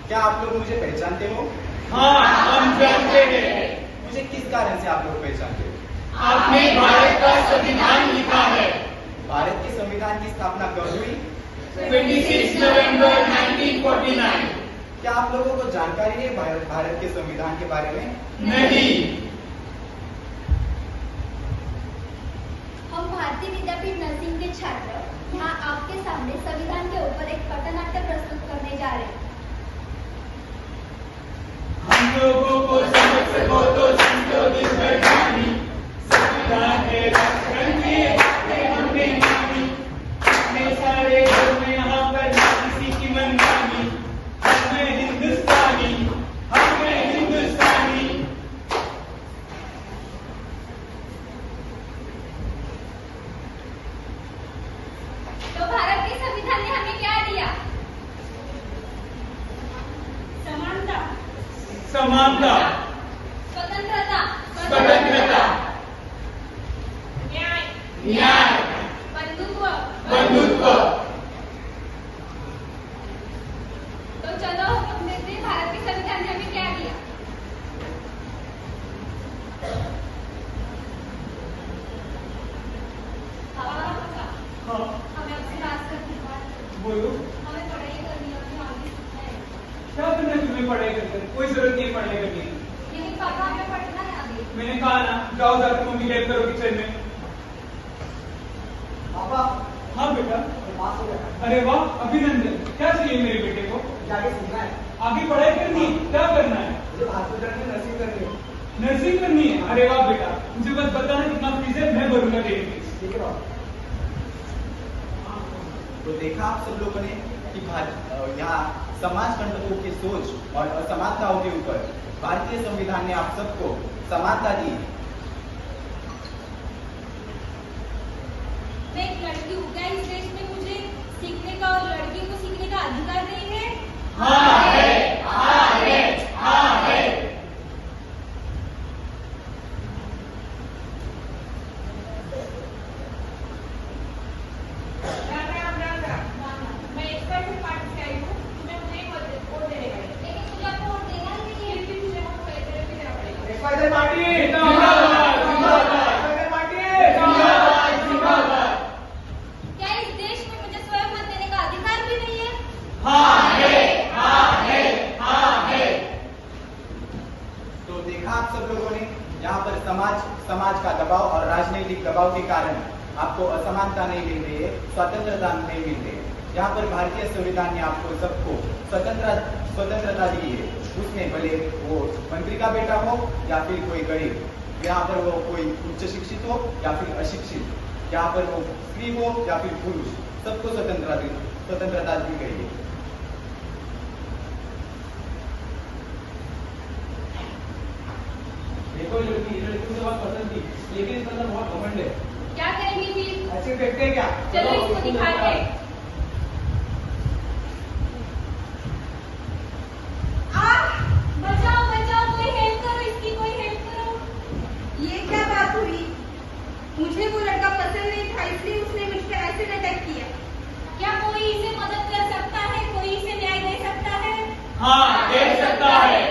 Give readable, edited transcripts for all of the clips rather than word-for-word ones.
क्या आप लोग मुझे पहचानते हो? हाँ, हम जानते हैं। मुझे किस कारण से आप लोग पहचानते हो? आपने भारत का संविधान लिखा है। भारत के संविधान की स्थापना कब हुई? 26 नवंबर 1949। क्या आप लोगों को जानकारी है भारत के संविधान के बारे में? नहीं। हम भारतीय विद्यापीठ नर्सिंग के छात्र यहाँ आपके सामने संविधान के ऊपर एक पथनाट्य प्रस्तुत करने जा रहे हैं। हम लोगों को समझ सको तो संशोधित संविधान संविधान है राष्ट्रपति के हमने मानी अपने सारे लोग यहाँ पर ना किसी की मनमानी हमें हिंदुस्तानी तो भारत के संविधान ने हमें क्या दिया? समानता, समानता, स्वतंत्रता, स्वतंत्रता, न्याय, न्याय, बंधुत्व, बंधुत्व। तो चलो हम देखते हैं भारत के संविधान ने हमें क्या दिया। हाँ, हमें आपसे बात करनी है। बोलो। हमें पढ़ाई करनी है, अपनी आगे सीखना है। क्या करना है तुम्हें पढ़ाई करके? कोई जरूरत नहीं है पढ़ाई करने की। लेकिन पापा हमें पढ़ना है आगे। मैंने कहा ना, जाओ जाकर मम्मी हेल्प करो किचन में। पापा, हाँ बेटा। पास हो गया। अरे वाह, अभिनंदन। क्या चाहिए मेरे बेटे को? जाके सीखना है। आगे पढ़ाई करनी है? क्या करना है? मुझे हॉस्पिटल में नर्सिंग करनी है। नर्सिंग करनी है? अरे वाह बेटा, मुझे बस बताना कितना फीस है, मैं भरूंगा तेरी फीस। ठीक है बाबा। तो देखा आप सब लोगों ने कि यहाँ समाज कंटकों की सोच और असमानताओं के ऊपर भारतीय संविधान ने आप सबको समानता दी। मैं एक लड़की हूँ, क्या इस देश में मुझे सीखने का और लड़की को सीखने का अधिकार नहीं है? हाँ है, हाँ है, हाँ है। मैं एक परसेंट पार्टी से आई हूँ, तुम्हें मुझे वोट देने का है। लेकिन मुझे आपको वोट देना ही नहीं है, फिर मुझे वोट देना पड़ेगा। फायदे पार्टी जिंदाबाद, जिंदाबाद, पार्टी जिंदाबाद, जिंदाबाद। क्या इस देश में मुझे स्वयं मत देने का अधिकार भी नहीं है? हाँ है, हाँ है, हाँ है। तो देखा आप सब लोगों ने यहाँ पर समाज का दबाव और राजनीतिक दबाव के कारण आपको असमानता नहीं मिल रही है, स्वतंत्रता नहीं मिल रही है। यहाँ पर भारतीय संविधान ने आपको सबको स्वतंत्रता दी है। उसमें भले वो मंत्री का बेटा हो या फिर कोई गरीब, यहाँ पर वो कोई उच्च शिक्षित हो या फिर अशिक्षित, यहाँ पर वो स्त्री हो या फिर पुरुष, सबको स्वतंत्रता दी गई है। देखो लड़की मुझे बहुत पसंद थी, लेकिन इसका अंदर बहुत घमंड है। क्या करेंगी फिर? ऐसे देखते हैं क्या? चलो इसको दिखाते हैं। बचाओ बचाओ, कोई हेल्प करो, इसकी कोई हेल्प करो। ये क्या बात हुई? मुझे वो लड़का पसंद नहीं था, इसलिए उसने मुझ पर ऐसे अटैक किया। क्या कोई इसे मदद कर सकता है? कोई इसे न्याय दे सकता है? हाँ, दे सकता है।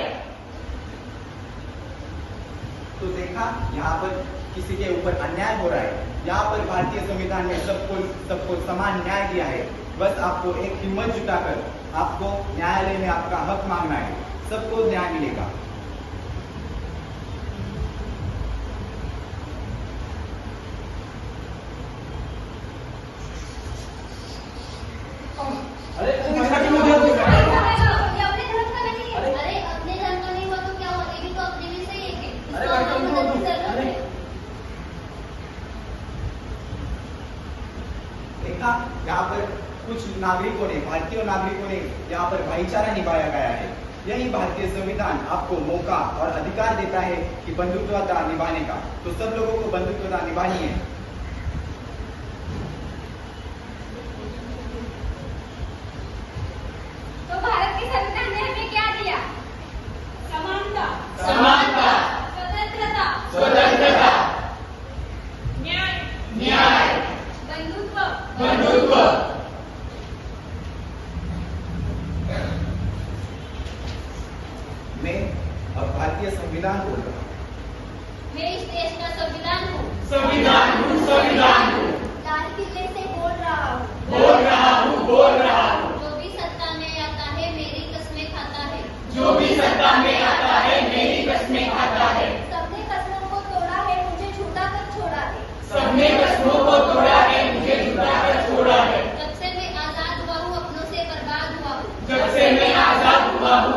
तो देखा यहाँ पर किसी के ऊपर अन्याय हो रहा है। यहाँ पर भारतीय संविधान ने सबको समान न्याय दिया है। बस आपको एक हिम्मत जुटाकर आपको न्यायालय में आपका हक मांगना है, सबको न्याय मिलेगा। अरे ये अपने धर्म का नहीं है। अरे अपने धर्म का नहीं हुआ तो क्या हुआ? ये भी तो अपने में से ही एक है। इसको हमारी मदद की जरूरत है। देखा यहाँ पर कुछ नागरिकों ने, भारतीय नागरिकों ने यहाँ पर भाईचारा निभाया गया है। यही भारतीय संविधान आपको मौका और अधिकार देता है कि बंधुत्वता निभाने का। तो सब लोगों को बंधुत्वता निभानी है। तो भारत के संविधान ने हमें क्या दिया? समानता, समानता, स्वतंत्रता, स्वतंत्रता, न्याय, न्याय, बंधुत्व, बंधुत्व। मैं अब भारतीय संविधान बोल रहा हूँ। मैं इस देश का संविधान हूँ। संविधान हूँ, संविधान हूँ, लाल किले से बोल रहा हूँ। बोल रहा हूँ, बोल रहा हूँ। जो भी सत्ता में आता है मेरी कस्में खाता है। जो भी सत्ता में आता है मेरी कस्में खाता है। सबने कस्मों को तोड़ा है मुझे छूटा कर छोड़ा है। सबने कस्मों को तोड़ा है, मुझे झुका कर छोड़ा है। जब से मैं आजाद हुआ हूँ अपनों से बर्बाद हुआ हूँ। जब से मैं आजाद हुआ हूँ